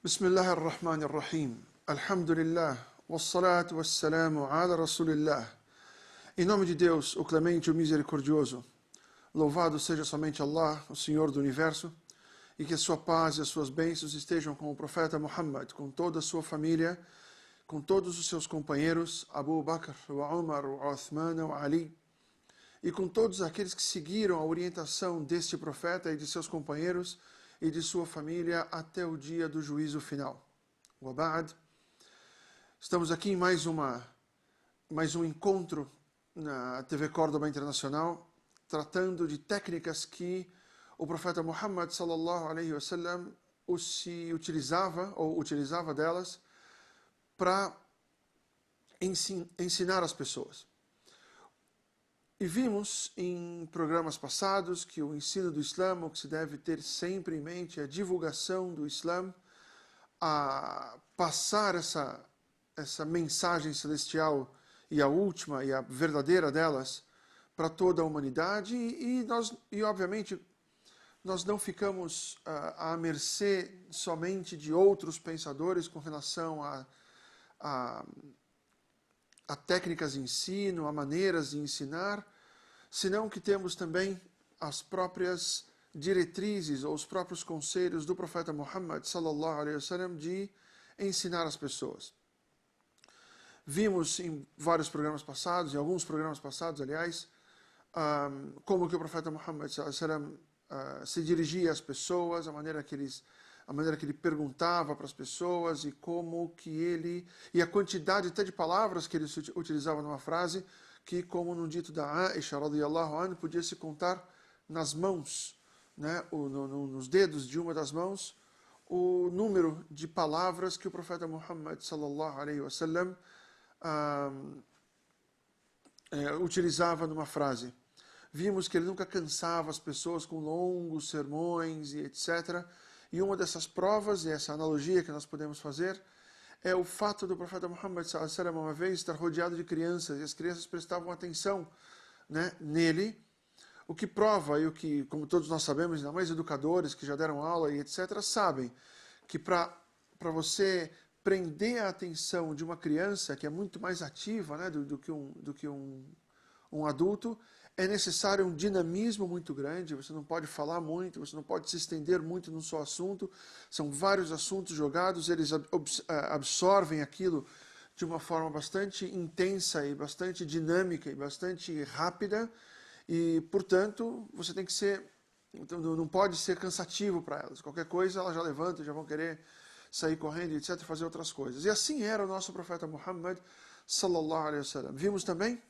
بسم الله الرحمن الرحيم الحمد لله والصلاة والسلام على رسول الله. Em nome de Deus, o clemente e o misericordioso, louvado seja somente Allah, o Senhor do Universo, e que a sua paz e as suas bênçãos estejam com o profeta Muhammad, com toda a sua família, com todos os seus companheiros, Abu Bakr, Umar, Uthman, Ali, e com todos aqueles que seguiram a orientação deste profeta e de seus companheiros e de sua família até o dia do juízo final. Wa ba'd. Estamos aqui em mais um encontro na TV Córdoba Internacional, tratando de técnicas que o profeta Muhammad sallallahu alaihi wasallam se utilizava delas para ensinar as pessoas. E vimos em programas passados que o ensino do Islã, o que se deve ter sempre em mente, é a divulgação do Islã, a passar essa mensagem celestial e a última e a verdadeira delas para toda a humanidade e obviamente, nós não ficamos à mercê somente de outros pensadores com relação a técnicas de ensino, a maneiras de ensinar, senão que temos também as próprias diretrizes ou os próprios conselhos do profeta Muhammad sallallahu alaihi wasallam de ensinar as pessoas. Vimos em vários programas passados, em alguns programas passados, aliás, como que o profeta Muhammad sallallahu alaihi wasallam se dirigia às pessoas, a maneira que ele perguntava para as pessoas e a quantidade até de palavras que ele utilizava numa frase, que, como no dito da Aisha radiyallahu anha, podia se contar nas mãos, né, nos dedos de uma das mãos, o número de palavras que o profeta Muhammad sallallahu alaihi wasallam utilizava numa frase. Vimos que ele nunca cansava as pessoas com longos sermões e etc. E uma dessas provas, e essa analogia que nós podemos fazer, é o fato do profeta Muhammad sallallahu alaihi wasallam uma vez estar rodeado de crianças, e as crianças prestavam atenção, né, nele, o que prova, e o que, como todos nós sabemos, ainda mais educadores que já deram aula e etc., sabem que para você prender a atenção de uma criança, que é muito mais ativa, né, do que um adulto, é necessário um dinamismo muito grande, você não pode falar muito, você não pode se estender muito num só assunto, são vários assuntos jogados, eles absorvem aquilo de uma forma bastante intensa e bastante dinâmica e bastante rápida, e, portanto, você tem que não pode ser cansativo para elas. Qualquer coisa, elas já levantam, já vão querer sair correndo, etc., fazer outras coisas. E assim era o nosso profeta Muhammad sallallahu alaihi wasallam. Vimos também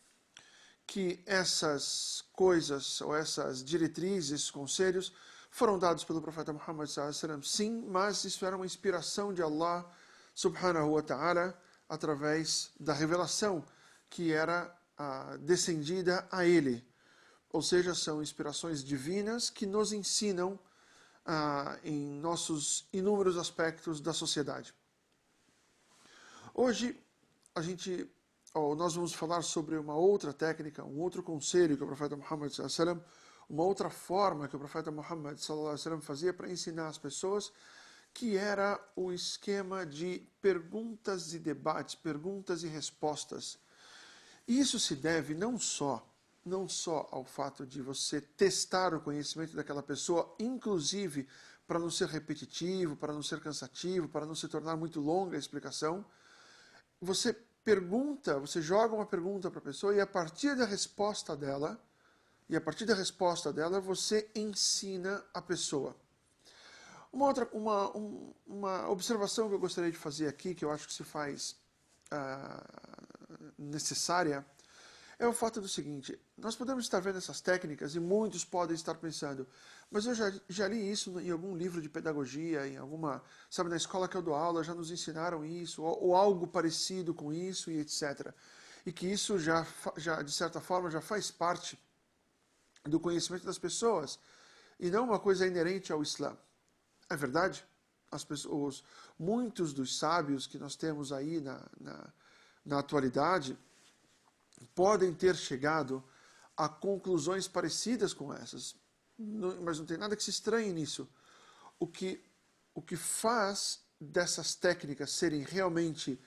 que essas coisas, ou essas diretrizes, esses conselhos, foram dados pelo profeta Muhammad sallallahu alaihi wasallam, sim, mas isso era uma inspiração de Allah subhanahu wa ta'ala, através da revelação que era descendida a ele. Ou seja, são inspirações divinas que nos ensinam em nossos inúmeros aspectos da sociedade. Hoje, nós vamos falar sobre uma outra técnica, um outro conselho que o profeta Muhammad sallallahu alaihi wasallam, uma outra forma que o profeta Muhammad sallallahu alaihi wasallam fazia para ensinar as pessoas, que era o esquema de perguntas e debates, perguntas e respostas. E isso se deve não só ao fato de você testar o conhecimento daquela pessoa, inclusive para não ser repetitivo, para não ser cansativo, para não se tornar muito longa a explicação. Você joga uma pergunta para a pessoa e a partir da resposta dela, você ensina a pessoa. Uma observação que eu gostaria de fazer aqui, que eu acho que se faz necessária, é o fato do seguinte: nós podemos estar vendo essas técnicas e muitos podem estar pensando, mas eu já li isso em algum livro de pedagogia, na escola que eu dou aula já nos ensinaram isso, ou algo parecido com isso e etc. E que isso já de certa forma já faz parte do conhecimento das pessoas e não uma coisa inerente ao Islã. É verdade? Muitos dos sábios que nós temos aí na atualidade podem ter chegado a conclusões parecidas com essas, mas não tem nada que se estranhe nisso. O que faz dessas técnicas serem realmente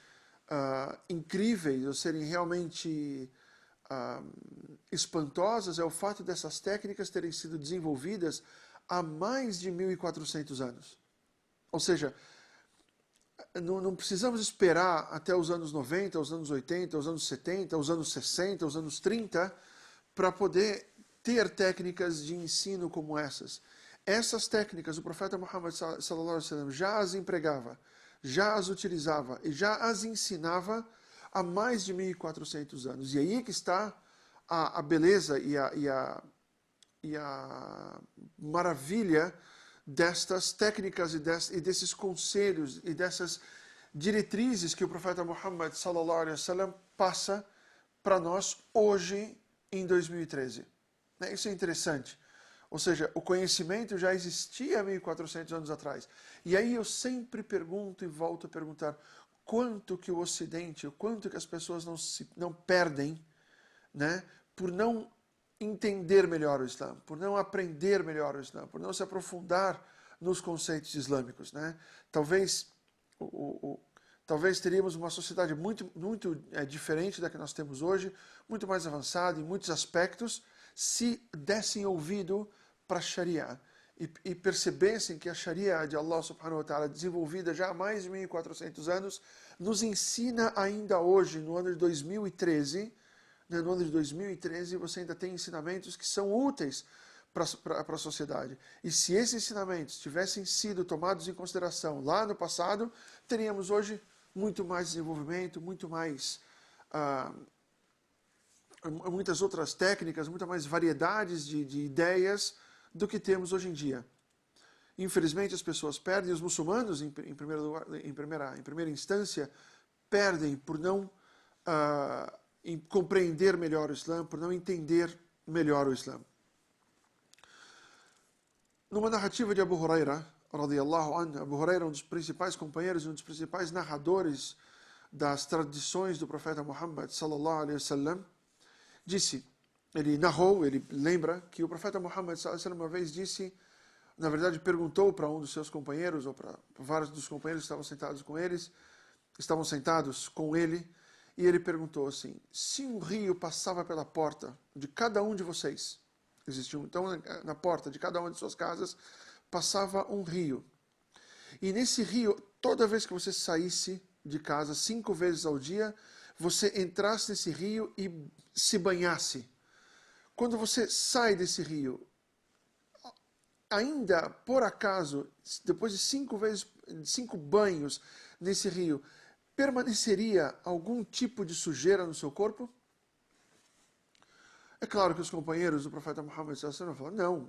incríveis, ou serem realmente espantosas, é o fato dessas técnicas terem sido desenvolvidas há mais de 1400 anos. Ou seja, não precisamos esperar até os anos 90, os anos 80, os anos 70, os anos 60, os anos 30, para poder ter técnicas de ensino como essas. Essas técnicas, o profeta Muhammad sallallahu alaihi wasallam já as empregava, já as utilizava e já as ensinava há mais de 1400 anos. E aí que está a beleza e a maravilha destas técnicas e desses conselhos e dessas diretrizes que o profeta Muhammad sallallahu alaihi wasallam passa para nós hoje em 2013. Isso é interessante. Ou seja, o conhecimento já existia há 1400 anos atrás. E aí eu sempre pergunto e volto a perguntar quanto que o Ocidente, quanto que as pessoas não perdem, né, por não entender melhor o Islã, por não aprender melhor o Islã, por não se aprofundar nos conceitos islâmicos, né? Talvez teríamos uma sociedade muito diferente da que nós temos hoje, muito mais avançada em muitos aspectos, se dessem ouvido para a Sharia e percebessem que a Sharia de Allah subhanahu wa ta'ala, desenvolvida já há mais de 1400 anos, nos ensina ainda hoje, no ano de 2013, no ano de 2013, você ainda tem ensinamentos que são úteis para a sociedade. E se esses ensinamentos tivessem sido tomados em consideração lá no passado, teríamos hoje muito mais desenvolvimento, muitas outras técnicas, muita mais variedades de ideias do que temos hoje em dia. Infelizmente, as pessoas perdem, os muçulmanos, em primeira instância, perdem por não compreender melhor o Islã, por não entender melhor o Islã. Numa narrativa de Abu Huraira, radiyallahu anhu, Abu Huraira, um dos principais companheiros, um dos principais narradores das tradições do profeta Muhammad sallallahu alaihi wasallam, disse, ele narrou, ele lembra que o profeta Muhammad sallallahu alaihi wasallam uma vez disse, na verdade perguntou para um dos seus companheiros, ou para vários dos companheiros que estavam sentados com ele, e ele perguntou assim, se um rio passava pela porta de cada um de vocês, então na porta de cada uma de suas casas, passava um rio. E nesse rio, toda vez que você saísse de casa 5 vezes ao dia, você entrasse nesse rio e se banhasse. Quando você sai desse rio, ainda por acaso, depois de 5 banhos nesse rio, permaneceria algum tipo de sujeira no seu corpo? É claro que os companheiros do profeta Muhammad falaram, não,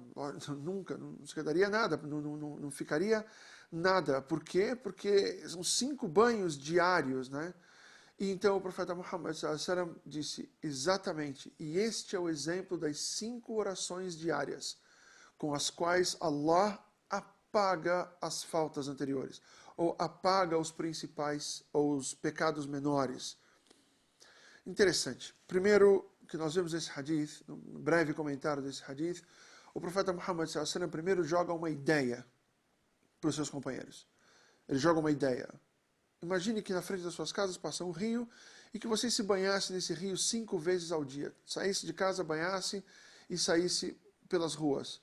nunca, não se quedaria nada, não ficaria nada. Por quê? Porque são 5 banhos diários, né? E então o profeta Muhammad disse exatamente, e este é o exemplo das 5 orações diárias, com as quais Allah apaga as faltas anteriores, ou apaga os principais, ou os pecados menores. Interessante. Primeiro, que nós vemos esse hadith, um breve comentário desse hadith, o profeta Muhammad primeiro joga uma ideia para os seus companheiros. Ele joga uma ideia. Imagine que na frente das suas casas passa um rio e que vocês se banhassem nesse rio 5 vezes ao dia. Saísse de casa, banhasse e saísse pelas ruas.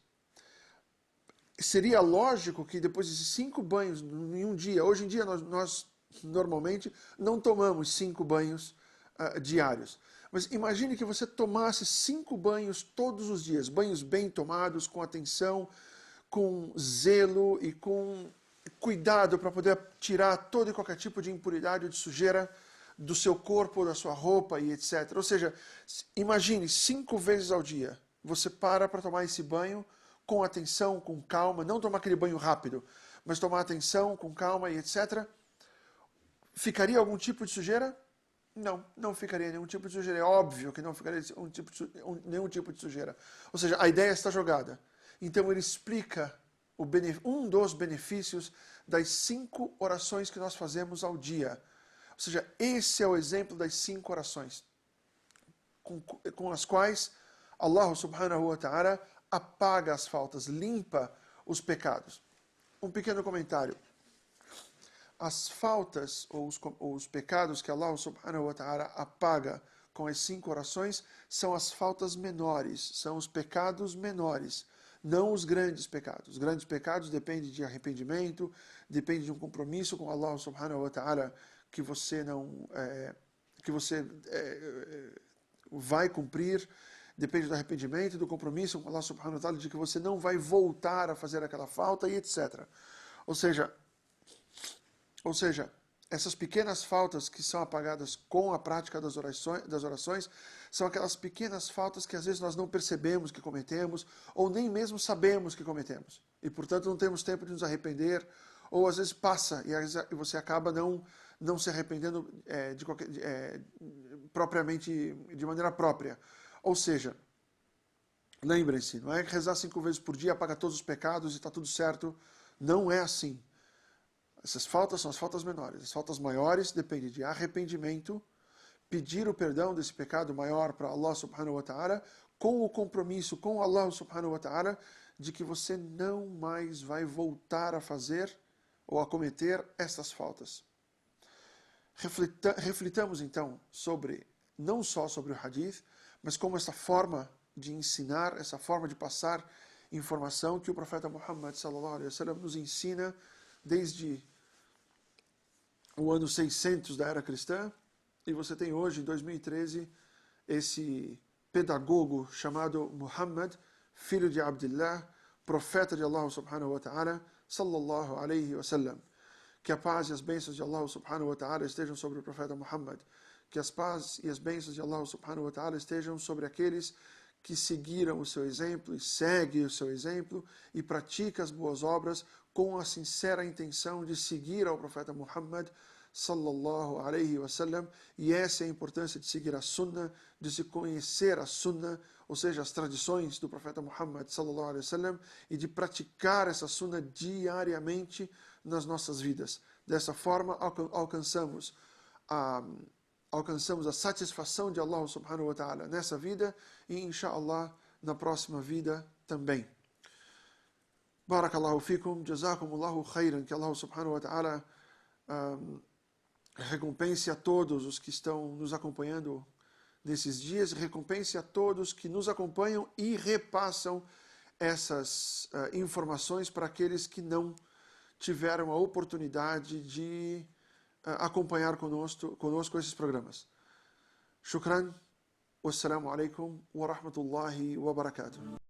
Seria lógico que depois desses 5 banhos em um dia, hoje em dia nós normalmente não tomamos 5 banhos diários. Mas imagine que você tomasse 5 banhos todos os dias, banhos bem tomados, com atenção, com zelo e com cuidado para poder tirar todo e qualquer tipo de impuridade ou de sujeira do seu corpo, da sua roupa e etc. Ou seja, imagine 5 vezes ao dia, você para tomar esse banho com atenção, com calma, não tomar aquele banho rápido, mas tomar atenção, com calma e etc. Ficaria algum tipo de sujeira? Não ficaria nenhum tipo de sujeira. É óbvio que não ficaria nenhum tipo de sujeira. Ou seja, a ideia está jogada. Então ele explica um dos benefícios das 5 orações que nós fazemos ao dia. Ou seja, esse é o exemplo das 5 orações com as quais Allah subhanahu wa ta'ala apaga as faltas, limpa os pecados. Um pequeno comentário. as faltas ou os pecados que Allah subhanahu wa ta'ala apaga com as 5 orações são as faltas menores, são os pecados menores, não os grandes pecados. Os grandes pecados dependem de arrependimento, depende de um compromisso com Allah subhanahu wa ta'ala que você vai cumprir, depende do arrependimento, do compromisso com Allah subhanahu wa ta'ala de que você não vai voltar a fazer aquela falta e etc. Ou seja, essas pequenas faltas que são apagadas com a prática das orações são aquelas pequenas faltas que às vezes nós não percebemos que cometemos ou nem mesmo sabemos que cometemos. E, portanto, não temos tempo de nos arrepender ou às vezes passa e você acaba não se arrependendo propriamente, de maneira própria. Ou seja, lembrem-se, não é que rezar 5 vezes por dia apaga todos os pecados e está tudo certo. Não é assim. Essas faltas são as faltas menores. As faltas maiores dependem de arrependimento, pedir o perdão desse pecado maior para Allah subhanahu wa ta'ala, com o compromisso com Allah subhanahu wa ta'ala de que você não mais vai voltar a fazer ou a cometer essas faltas. Reflitamos então não só sobre o hadith, mas como essa forma de ensinar, essa forma de passar informação que o profeta Muhammad sallallahu alaihi wasallam nos ensina desde o ano 600 da era cristã, e você tem hoje, em 2013, esse pedagogo chamado Muhammad, filho de Abdullah, profeta de Allah subhanahu wa ta'ala, sallallahu alaihi wasallam. Que a paz e as bênçãos de Allah subhanahu wa ta'ala estejam sobre o profeta Muhammad. Que as paz e as bênçãos de Allah subhanahu wa ta'ala estejam sobre aqueles que seguiram o seu exemplo e seguem o seu exemplo e praticam as boas obras com a sincera intenção de seguir ao profeta Muhammad sallallahu alaihi wasallam. E essa é a importância de seguir a sunnah, de se conhecer a sunnah, ou seja, as tradições do profeta Muhammad sallallahu alaihi wasallam, e de praticar essa sunnah diariamente nas nossas vidas. Dessa forma alcançamos a satisfação de Allah subhanahu wa ta'ala nessa vida e, inshallah, na próxima vida também. Barakallahu fikum, jazakumullahu khairan, que Allah subhanahu wa ta'ala recompense a todos os que estão nos acompanhando nesses dias, recompense a todos que nos acompanham e repassam essas informações para aqueles que não tiveram a oportunidade de acompanhar conosco esses programas. Shukran, wassalamu alaikum wa rahmatullahi wa barakatuh.